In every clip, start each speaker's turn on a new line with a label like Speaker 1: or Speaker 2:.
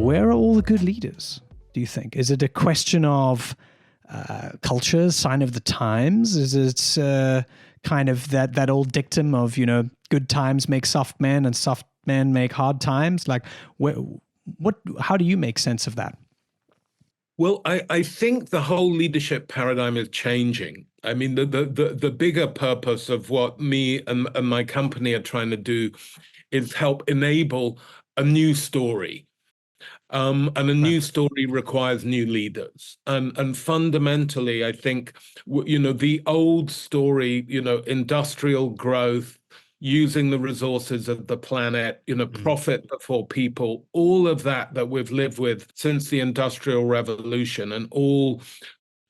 Speaker 1: where are all the good leaders, do you think? Is it a question of culture, sign of the times? Is it kind of that old dictum of, good times make soft men and soft men make hard times? Like, how do you make sense of that?
Speaker 2: Well, I think the whole leadership paradigm is changing. I mean, the bigger purpose of what me and my company are trying to do is help enable a new story. And a new story requires new leaders. And fundamentally, I think, the old story, industrial growth, using the resources of the planet, profit before people, all of that we've lived with since the Industrial Revolution, and all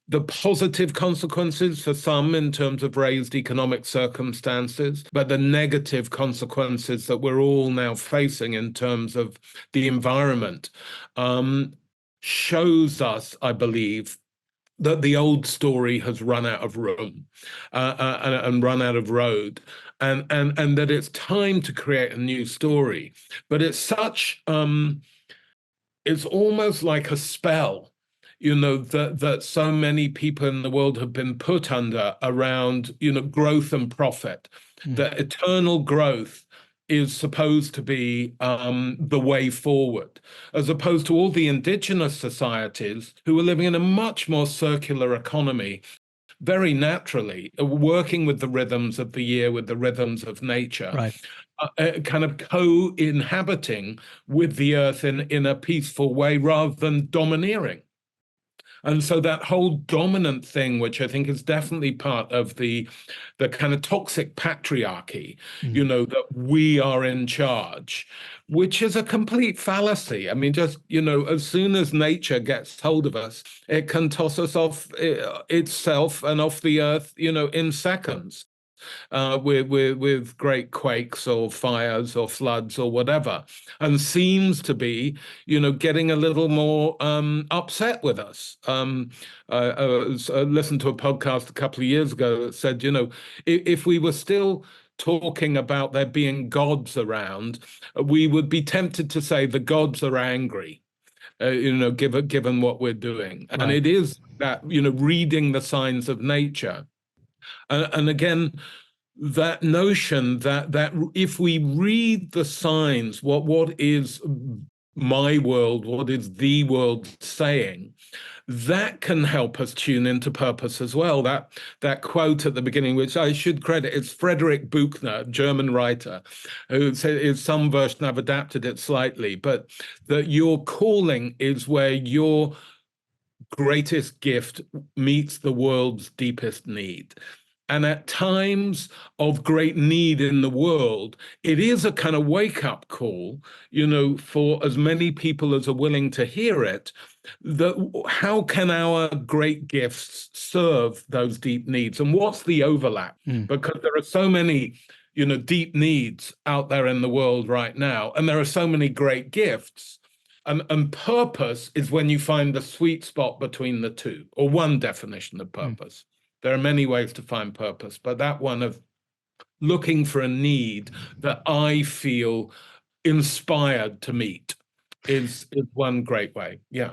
Speaker 2: the positive consequences for some in terms of raised economic circumstances, but the negative consequences that we're all now facing in terms of the environment, shows us, I believe, that the old story has run out of room and run out of road, and that it's time to create a new story. But it's such, it's almost like a spell, that so many people in the world have been put under around, growth and profit. That eternal growth is supposed to be the way forward, as opposed to all the indigenous societies who are living in a much more circular economy, very naturally, working with the rhythms of the year, with the rhythms of nature, right. Kind of co-inhabiting with the earth in a peaceful way rather than domineering. And so that whole dominant thing, which I think is definitely part of the kind of toxic patriarchy, that we are in charge, which is a complete fallacy. I mean, just, as soon as nature gets hold of us, it can toss us off itself and off the earth, in seconds. With great quakes or fires or floods or whatever, and seems to be, getting a little more upset with us. I listened to a podcast a couple of years ago that said, if we were still talking about there being gods around, we would be tempted to say the gods are angry. Given what we're doing. Right. And it is that, reading the signs of nature. And again, that notion that if we read the signs, what is my world, what is the world saying, that can help us tune into purpose as well. That quote at the beginning, which I should credit, it's Frederick Buchner, German writer, who said, some version I've adapted it slightly, but that your calling is where your greatest gift meets the world's deepest need. And at times of great need in the world, it is a kind of wake-up call, for as many people as are willing to hear it, that how can our great gifts serve those deep needs? And what's the overlap? Because there are so many, deep needs out there in the world right now, and there are so many great gifts. And purpose is when you find the sweet spot between the two, or one definition of purpose. There are many ways to find purpose, but that one of looking for a need that I feel inspired to meet is one great way. Yeah.